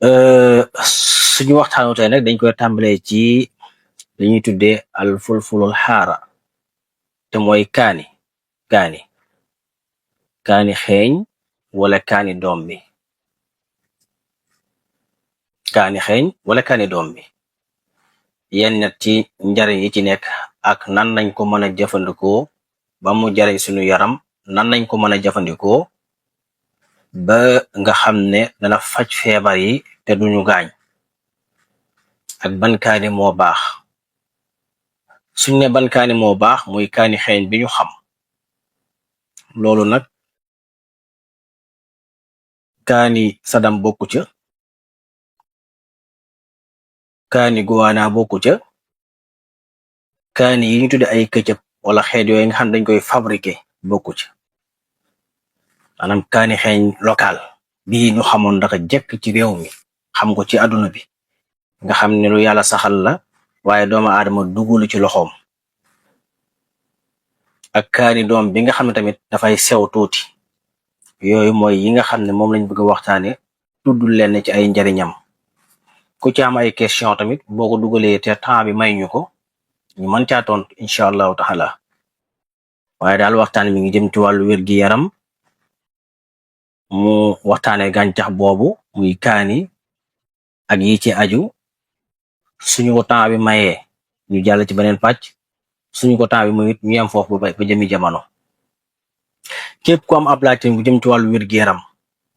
suñu waxtaanu tey nag dañ koy tàmbalee ci li ñuy tuddee al fulfulul xaara te mooy kaani kaani xeeñ wala kaani doom bi kaani xeeñ wala kaani doom bi yenn ci njariñ yi ci nekk ak nan nañ ko mën a jëfandikoo ba mu jariñ suñu yaram nan nañ ko mën a jëfandikoo ba nga xam ne dana faj feebar yi te duñu gaañ ak ban kaani moo baax suñ ne ban kaani moo baax muy kaani xeeñ bi ñu xam loolu nag kaani sadam bokku ca kaani guwaana bokku ca kaani yi ñu tudde ay këcëb wala xeet yooyu nga xam dañ koy fabriqué bokku ca maanaam kaani xeeñ local bii ñu xamoon ndaka jekk ci réew mi xam ko ci àdduna bi nga xam ne lu yàlla saxal la waaye doomu aadama dugulu ci loxoom ak kaani doom bi nga xam ne tamit dafay sew tuuti yooyu mooy yi nga xam ne moom lañ bëgg a waxtaane tuddul leen ci ay njariñam ku ci am ay question tamit boo ko dugalee te temps bi may ñu ko ñu mën caa tontu incha allahu taala waaye daal waxtaan mi ngi jëm ci wàllu wér-gi-yaram mu waxtaane gàncax boobu muy kaani ak yi ci aju suñu ko temps bi mayee ñu jàll ci beneen pàcc suñu ko temps bi mu it ñu yem foofu ba jëmi jamono képp ku am ab laajte bu jëm ci wàllu wér-gi-yaram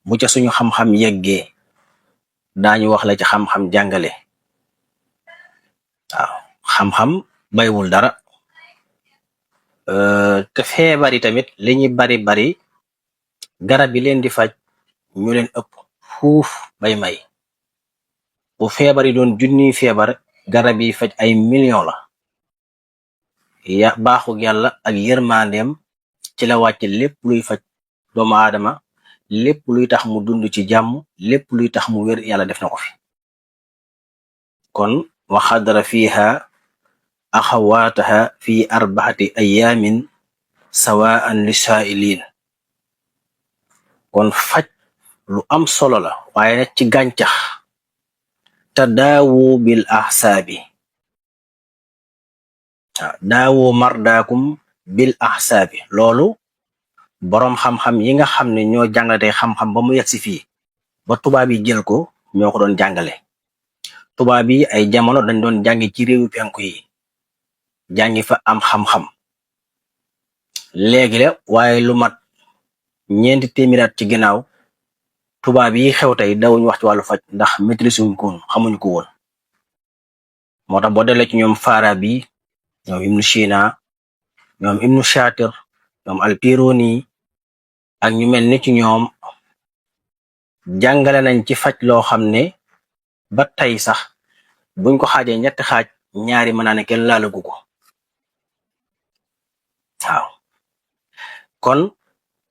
bu ca suñu xam-xam yeggee daañu wax la ci xam-xam jàngale waaw xam-xam baywul dara te feebar yi tamit li ñuy bari garab yi leen di faj ñu leen ëpp fuuf bay may bu feebar yi doon junniy feebar garab yi faj ay million la ya baaxu yàlla ak yërmandeem ci la wàcc lépp luy faj doomu aadama lépp luy tax mu dund ci jàmm lépp luy tax mu wér yàlla def na ko fi kon wa xadara fiha axawaataha fi arbaxati ayaamin sawaan lisaa'iliin kon faj lu am solo la waaye nag ci gàncax tadaawu bil ahsaabi daawu mardaakum bil ahsaabi loolu boroom xam-xam yi nga xam ne ñoo jàngale xam-xam ba mu yegg si fii ba tubaab yi jël ko ñoo ko doon jàngale tubaab yi ay jamono dañ doon jàngi ci réewu penku yi jàngi fa am xam-xam léegi la waaye lu mat ñeenti téeméeraat ci ginnaaw tubaab yi xew tey dawuñu wax ci wàllu faj ndax maîtrise wuñ ko woon xamuñu ko woon moo tax boo delee ci ñoom Farabi ñoom Ibnu Sina ñoom Ibnu Shatir ñoom Al-Biruni ak ñu mel ni ci ñoom jàngale nañ ci faj loo xam ne ba tey sax buñ ko xaajee ñetti xaaj ñaari mën naa ne kenn laalagu ko waaw kon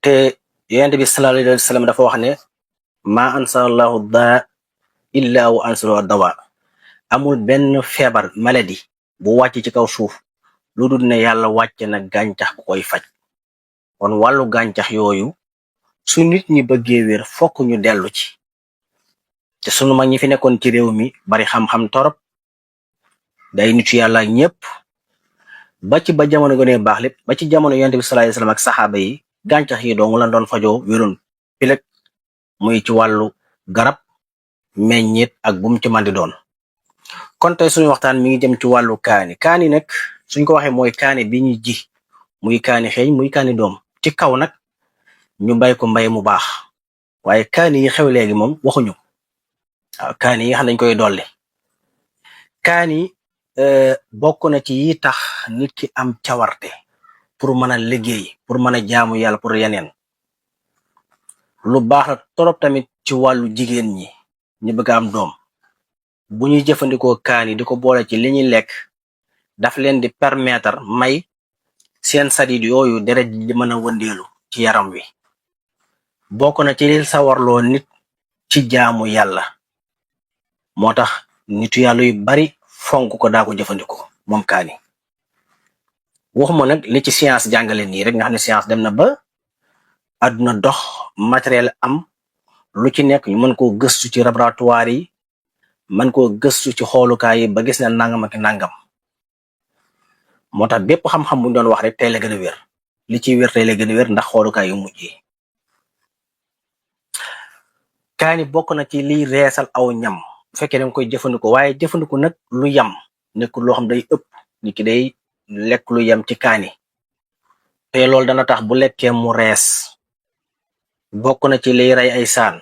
te yonent bi sallallahu alayhi wa sallam dafa wax ne ma ansalallahu daa illa wa ansalo dawa amul benn feebar maladie bu wàcc ci kaw suuf lu dul ne yàlla wàcce na gàncax bu koy faj kon wàllu gàncax yooyu su nit ñi bëggee wér fokk ñu dellu ci te sunu mag ñi fi nekkoon ci réew mi bari xam-xam torop day nitu yàlla ñëpp ba ci ba jamono gënee baax lépp ba ci jamono yonent bi sallallahu alayhi wasallam ak saxaaba yi gàncax yi dong lan doon fajoo wéroon pileg muy ci wàllu garab meññit ak bum ci mandi doon kon tey suñu waxtaan mi ngi jëm ci wàllu kaani nag suñ ko waxee mooy kaani bi ñu ji muy kaani xeeñ muy kaani doom ci kaw nag ñu bay ko mbay mu baax waaye kaani yi xew léegi moom waxuñu waaw kaani yi xam dañ koy dolli kaani bokk na ci yi tax nit ki am cawarte pour mën a liggéey pour mën a jaamu yàlla pour yeneen lu baax la torop tamit ci wàllu jigéen ñi ñu bëgg am doom bu ñuy jëfandikoo kaani di ko boole ci li ñuy lekk daf leen di permettre may seen sadid yooyu deret di mën a wëndeelu ci yaram wi bokk na ci li sawarloo nit ci jaamu yàlla moo tax nitu yàlla yu bari fonk ko daa ko jëfandikoo moom kaani waxuma nag li ci science jàngale nii rek nga xam ne science dem na ba àdduna dox matériel am lu ci nekk ñu mën koo gëstu ci laboratoire yi mën koo gëstu ci xoolukaay yi ba gis ne nangam ak nangam moo tax bépp xam-xam bu ñu doon wax rek tey la gën a wér li ciy wér tey la gën a wér ndax xoolukaay yu mujj yi kaani bokk na ci liy reesal aw ñam bu fekkee danga koy jëfandikoo waaye jëfandikoo nag lu yam nekkul loo xam day ëpp nit ki day lekk lu yam ci kaani te loolu dana tax bu lekkee mu rees bokk na ci liy rey ay saan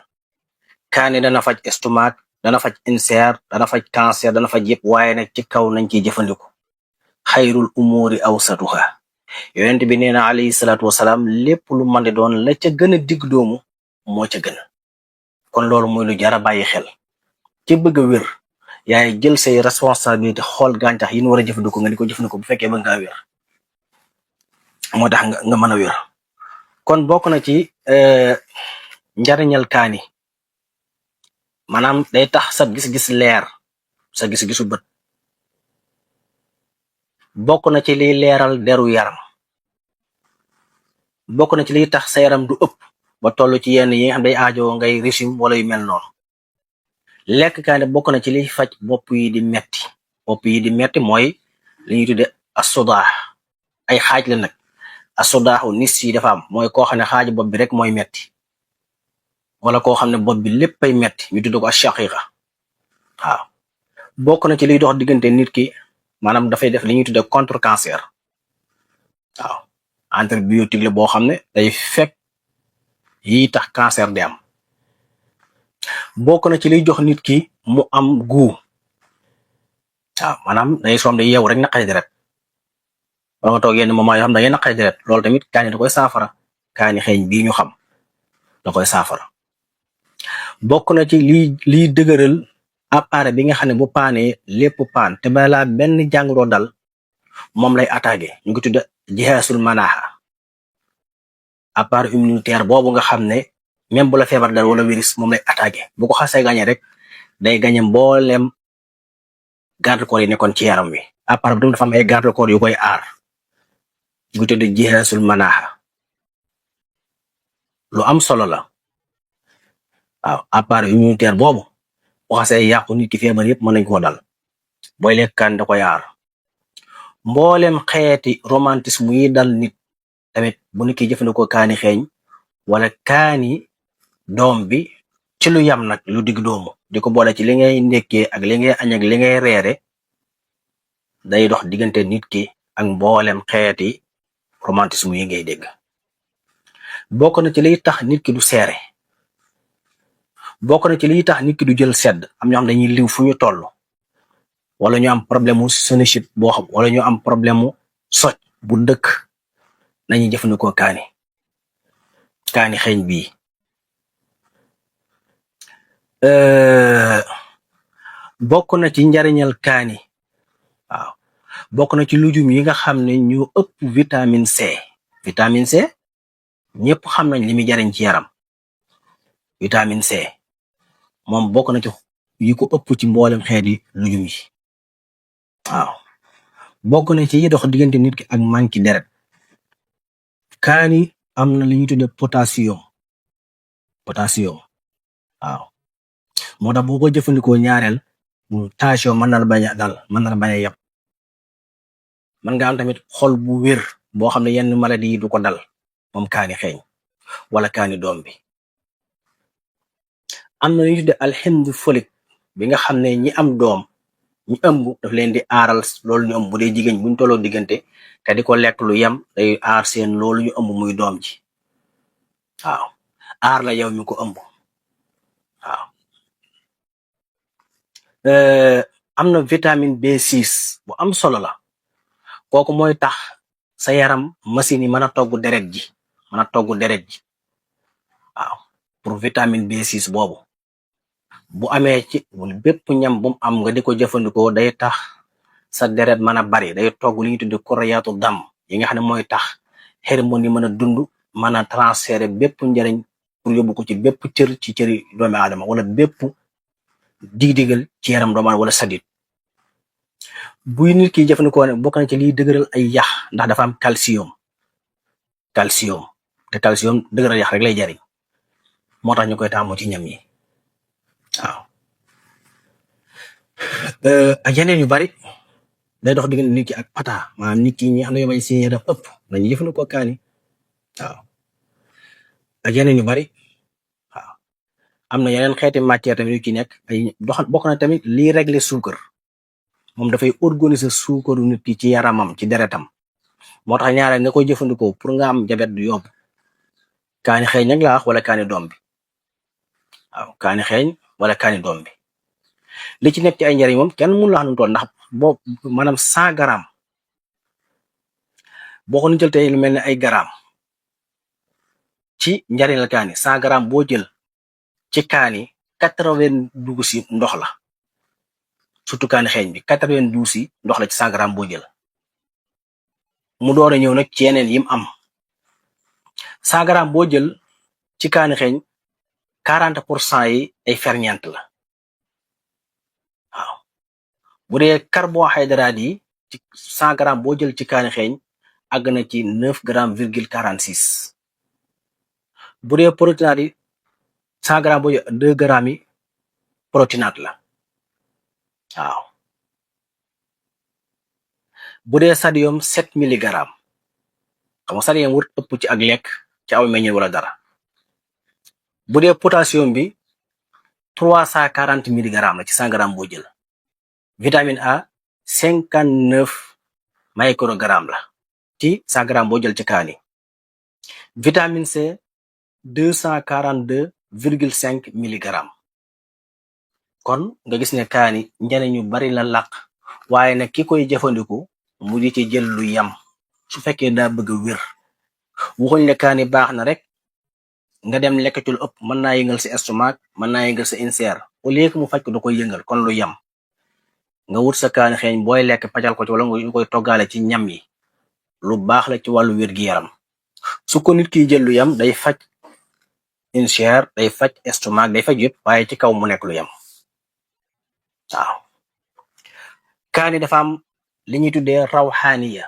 kaani dana faj estomac dana faj ulcère dana faj cancer dana faj yëpp waaye nag ci kaw nañ ciy jëfandikoo xayrul umuri awsatuha yonent bi nee na alayhi salaatu wasalaam lépp lu mën di doon la ca gën a digg doomu moo ca gën kon loolu mooy lu jara bàyyi xel ci bëgg a wér yaay jël say responsabilité xool gàncax yi ñu war a jëfandikoo nga di ko jëfandikoo bu fekkee bëgg ngaa wér moo tax nga mën a wér kon bokk na ci njariñal kaani maanaam day tax sa gis-gis leer sa gis-gisu bët bokk na ci liy leeral deru yaram bokk na ci liy tax sa yaram du ëpp ba toll ci yenn yi nga xam day aajo ngay régime wala yu mel noonu lekk kaani bokk na ci liy faj bopp yi di metti mooy li ñuy tudde assodaa ay xaaj la nag assodaaxu nis yi dafa am mooy koo xam ne xaaju bopp bi rek mooy metti wala koo xam ne bopp bi léppay metti ñu tudde ko ashaqiqa waaw bokk na ci liy dox diggante nit ki maanaam dafay def li ñuy tudde contre cancer waaw antibiotique la boo xam ne day fekk yi tax cancer di am bokk na ci liy jox nit ki mu am guu waaw maanaam day soom da yeewu rek naqari deret wala nga toog yenn moment yoo xam da ngay naqari deret loolu tamit kaani da koy saafara kaani xeeñ bii ñu xam da koy saafara bokk na ci liy dëgëral appareil bi nga xam ne bu paanee lépp paan te balaa benn jàngoro dal moom lay attaqué ñu ngi tudde jihaasul manaaxa appareil immunitaire boobu nga xam ne même bu la feebar dal wala virus moom lay attaqué bu ko xasee gañe rek day gañe mboolem garde corps yi nekkoon ci yaram wi appareil bi tam dafa am ay garde corps yu koy aar ñu ngi tudde jihaasul manaaxa lu am solo la waaw appareil immunitaire boobu bu xasee yàqu nit ki feebar yëpp mën nañ koo dal booy lekk kaani da koy aar mboolem xeeti romantisme yi dal nit tamit bu nit ki jëfandikoo kaani xeeñ wala kaani doom bi ci lu yam nag lu digg doomu di ko boole ci li ngay ndekkee ak li ngay añ ak li ngay reere day dox diggante nit ki ak mboolem xeeti romantisme yi ngay dégg bokk na ci liy tax nit ki du seere bokk na ci liy tax nit ki du jël sedd am ñoo xam dañuy liw fu ñu toll wala ñu am problème mu sinusite boo xam wala ñu am problème mu soj bu dëkk nañuy jëfandikoo kaani xeeñ bii bokk na ci njariñal kaani waaw bokk na ci lujum yi nga xam ne ñu ëpp vitamine C ñëpp xam nañ li muy jariñ ci yaram vitamine C moom bokk na ci yi ko ëpp ci mboolem xeeti lujum yi waaw bokk na ci yi dox diggante nit ki ak manki deret kaani am na li ñuy tudde potassium waaw moo tax boo ko jëfandikoo ñaareel tension mën na la bañ a dal mën na la bañ a yab mën nga am tamit xol bu wér boo xam ne yenn maladie yi du ko dal moom kaani xeeñ wala kaani doom bi am na li ñuy tudde alxind folique bi nga xam ne ñi am doom ñi ëmb daf leen di aaral loolu ñu ëmb bu dee jigéen buñ tolloo diggante te di ko lekk lu yem day aar seen loolu ñu ëmb muy doom ji waaw aar la yow mi ko ëmb waaw am na vitamine B6 bu am solo la kooku mooy tax sa yaram machine yi mën a togg deret ji waaw pour vitamine B6 boobu bu amee ci bépp ñam bu mu am nga di ko jëfandikoo day tax sa deret mën a bari day togg li ñuy tudde koroyaatu dam yi nga xam ne mooy tax hormone yi mën a dund mën a transférer bépp njariñ pour yóbbu ko ci bépp cër ci cëri doomi aadama wala bépp dig-digal ci yaram doomu aadama wala sadit buy nit ki jëfandikoo ne bokk na ci liy dëgëral ay yax ndax dafa am calcium te calcium dëgëral yax rek lay jariñ moo tax ñu koy taamu ci ñam yi waaw. ak yeneen yu bari day dox diggante nit ki ak pata maanaam nit ki ñi xam ne yow may si yaram ëpp nañu jëfandikoo kaani waaw. ak yeneen yu bari waaw. am na yeneen xeeti matière tamit yu ci nekk ay bokk na tamit lii régler suukar moom dafay organiser suukaru nit ki ci yaramam ci deretam moo tax ñaareel nga koy jëfandikoo pour nga am jabet du yomb kaani xeeñ nag laa wax wala kaani doom bi waaw kaani xeeñ wala kaani doom bi li ci nekk ci ay njariñ moom kenn mënu la xam nu toll ndax boo maanaam 100 grammes boo ko nu jël tey lu mel ne ay grammes ci njariñ la kaani 100 grammes boo jël ci kaani 92 si ndox la surtout kaani xeeñ bi 92 si ndox la ci 100 grammes boo jël mu door a ñëw nag ci yeneen yim am 100 grammes boo jël ci kaani xeeñ 40% yi ay ferñeent la waaw bu dee carbohydrate yi ci 100 grammes boo jël ci kaani xeeñ àgg na ci 9 grammes virgule 46 bu dee protéinate yi 100 grammes boo jël 2 grammes yi protéinate la waaw bu dee sodium 7 milligrammes xam nga sodium wut ëpp ci ak lekk ci aw meññeen wala dara bu dee potassium bi 340 milligrammes la ci 100 grammes boo jël vitamine A 59 microgrammes la ci 100 grammes boo jël ci kaani vitamine C 242,5 milligrammes kon nga gis ne kaani njariñ yu bari la làq waaye nag ki koy jëfandiku mu di ci jël lu yam su fekkee daa bëgg a wér waxuñ ne kaani baax na rek nga dem lekk ci lu ëpp mën naa yëngal sa estomac mën naa yëngal sa ulcère au lieu que mu faj ko da koy yëngal kon lu yam nga wut sa kaani xeeñ booy lekk pajal ko ci wala nga koy toggaale ci ñam yi lu baax la ci wàllu wér gi yaram su ko nit kiy jël lu yam day faj ulcère day faj estomac day faj yëpp waaye ci kaw mu nekk lu yam waaw. kaani dafa am li ñuy tuddee rawxaaniya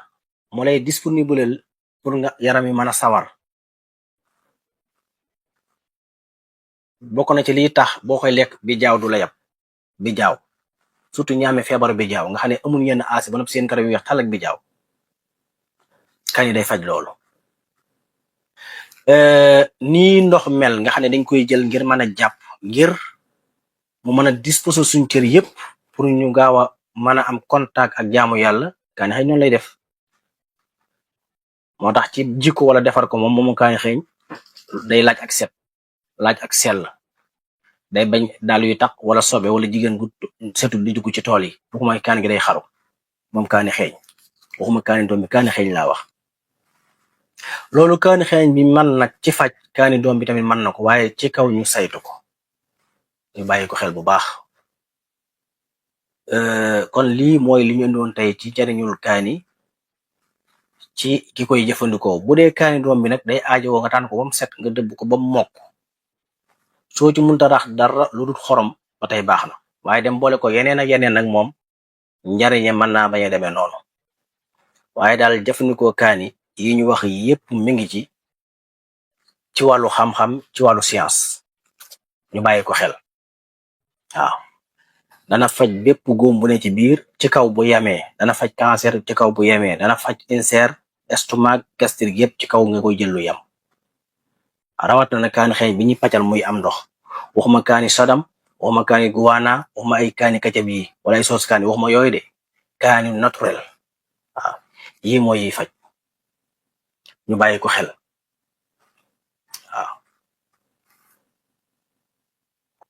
moo lay disponible pour nga yaram yi mën a sawar bokk na ci liy tax boo koy lekk bi jaaw du la yab bi jaaw surtout ñi amee feebar bi jaaw nga xam ne amul yenn aasi ba noppi seen karam yu weex tàll ak bi jaaw kaani day faj loolu. nii ndox mel nga xam ne dañ koy jël ngir mën a jàpp ngir mu mën a disposer suñ cër yépp pour ñu gaaw a mën a am contact ak jaamu yàlla kaani xëy noonu lay def moo tax ci jikko wala defar ko moom kaani xëy day laaj ak set laaj ak sell day bañ daal yu tax wala sobe wala jigéen gu setul di dugg ci tool yi bu ko may kaani gi day xaru moom kaani xeeñ waxuma kaani doom bi kaani xeeñ laa wax loolu kaani xeeñ bi man nag ci faj kaani doom bi tamit mën na ko waaye ci kaw ñu saytu ko ñu bàyyi ko xel bu baax. kon lii mooy li ñu doon tey ci jariñul kaani ci ki koy jëfandikoo bu dee kaani doom bi nag day aajowoo nga tànn ko ba mu set nga dëbb ko ba mu mokk soo ci mënta rax dara lu dul xorom ba tey baax na waaye dem boole ko yeneen ak yeneen nag moom njariñe mën naa bañ a demee noonu waaye daal jëfandikoo kaani yi ñu wax yépp mi ngi ci wàllu xam-xam ci wàllu science ñu bàyyi ko xel waaw. dana faj bépp góom bu ne ci biir ci kaw bu yemee dana faj cancer ci kaw bu yemee dana faj ulcère estomac gastrique yépp ci kaw nga koy jël lu yem rawat na kaani xeeñ bi ñuy pàccal muy am ndox waxuma kaani sodam waxuma kaani guwaana waxuma ay kaani kacab yi wala ay soos kaani waxuma yooyu de kaani naturel waaw yii mooy yiy faj ñu bàyyi ko xel waaw.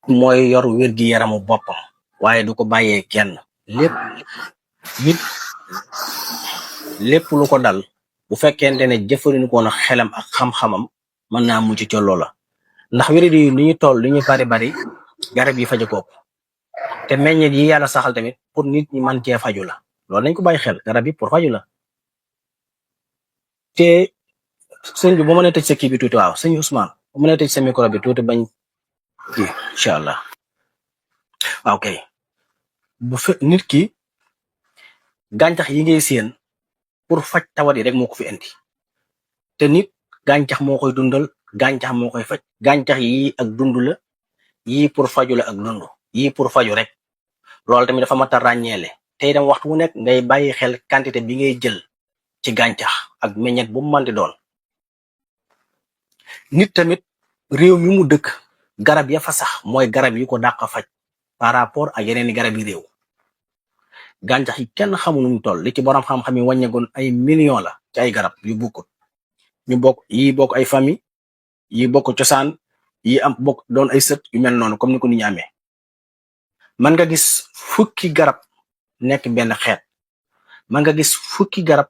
mooy yor wér gi yaramu boppam waaye du ko bàyyee kenn lépp lu ko dal bu fekkente ne jëfandikoo na xelam ak xam-xamam mën naa mucc ci loola ndax wéri di li ñu toll li ñu bari garab yi faju ko te meññeet yi yàlla saxal tamit pour nit ñi mën cee faju la loolu nañ ko bàyyi xel garab yi pour faju la te sëñ bi bu mën a tëj sa kii bi tuuti waaw sëñ Ousmane bu mën a tëj sa micro bi tuuti bañ kii incha allah ok bu nit ki gàncax yi ngay seen pour faj tawat yi rek moo ko fi indi te nit gàncax moo koy dundal gàncax moo koy faj. gàncax yi ak dund la, yii pour faju la ak dund, yii pour faju rek. loolu tamit dafa mat a ràññeele. te itam waxtu wu nekk ngay bàyyi xel quantité bi ngay jël ci gàncax ak meññet bu mu manti doon. nit tamit réew mi mu dëkk garab ya fa sax mooy garab yi ko dàq faj par rapport ak yeneeni garab yi réew. gàncax yi kenn xamul nu mu toll, li ci borom xam-xam yi wàññeegoon ay millions la ci ay garab yu bokkut. ñu bokk yi bokk ay famille, yi bokk cosaan, yi am bokk doon ay sët yu mel noonu comme ni ko nit ñi amee. man nga gis fukki garab nekk benn xeet, man nga gis fukki garab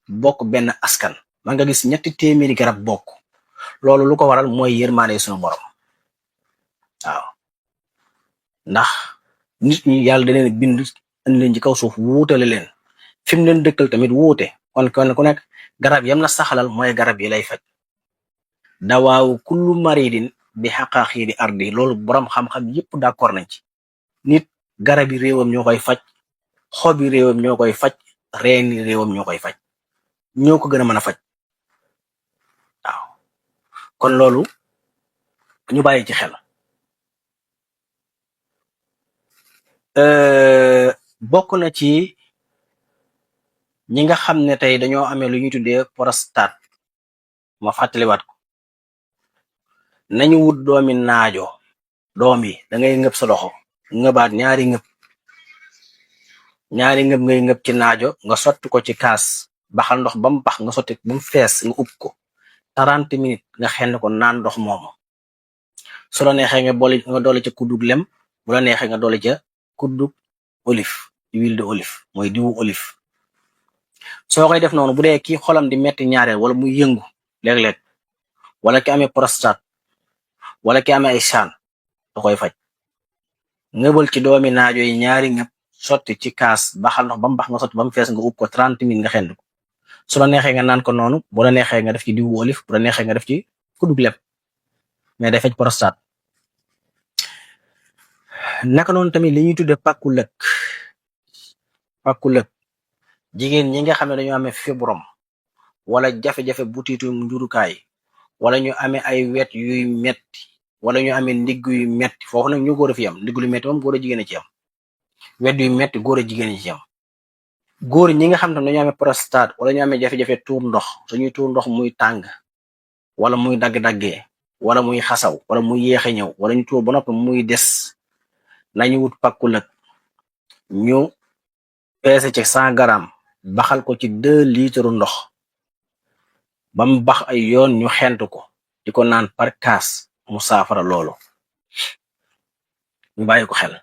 bokk benn askan, man nga gis 3 téeméeri garab bokk. loolu lu ko waral mooy yërmaande sunu borom. waaw ndax nit ñi yàlla da leen bind andi leen ci kaw suuf wuutale leen, fi mu leen dëkkal tamit wuute. kon ku nekk garab yam la saxalal mooy garab yi lay faj. dawaawu kullu maridin bi xaqaaxi di ardi, loolu borom xam-xam yépp d'accord nañ ci. nit garab yi réewam ñoo koy faj, xob yi réewam ñoo koy faj, reen yi réewam ñoo koy faj, ñoo ko gën a mën a faj. waaw kon loolu ñu bàyyi ci xel. bokk na ci ñi nga xam ne tey dañoo amee lu ñuy tuddee prostate, ma fàttaliwaat ko. nañu wut doomi naajo. doom yi da ngay ngëb sa loxo ngëbaat ñaari ngëb ngay ngëb ci naajo, nga sotti ko ci kaas, baxal ndox ba mu bax nga sotti ba mu fees, nga ub ko 30 minutes nga xenn ko naan ndox moomu. su la neexee nga doole ca kuddug lem, bu la neexee nga doole ca kuddug olive, huile de olive mooy diwu olive. soo koy def noonu bu dee kii xolam di metti ñaareel wala muy yëngu léeg-léeg, wala ki amee prostate wala ki amee ay saan, da koy faj. ngëbal ci doomi naajo yi ñaari ngëb sotti ci kaas, baxal ndox ba mu bax nga sotti ba mu fees, nga ub ko 30 minutes nga xend ko. su la neexee nga naan ko noonu, bu la neexee nga def ci diwu olive, bu la neexee nga def ci kuddug lem, mais day faj prostate. naka noonu tamit li ñuy tudde pàkku lëkk. jigéen ñi nga xam ne dañoo amee fibrome wala jafe-jafe butitu njurukaay, wala ñu amee ay wet yuy metti, wala ñu amee ndigg yu metti. foofu nag ñu góor a fi am, ndigg lu metti moom góor a jigéen a ci am, wet yu metti góor a jigéen ci am. góor ñi nga xam ne dañoo amee prostate wala ñu amee jafe-jafe tuur ndox, suñuy tuur ndox muy tàng wala muy dagg-daggee wala muy xasaw wala muy yéexe ñëw, wala ñu tuur ba noppi muy des, nañu wut pàkku lëkk, ñu peese ci 100 grammes, baxal ko ci 2 litres ndox ba mu bax ay yoon, ñu xent ko di ko naan par kaas, mu saafara loolu. ñu bàyyi ko xel.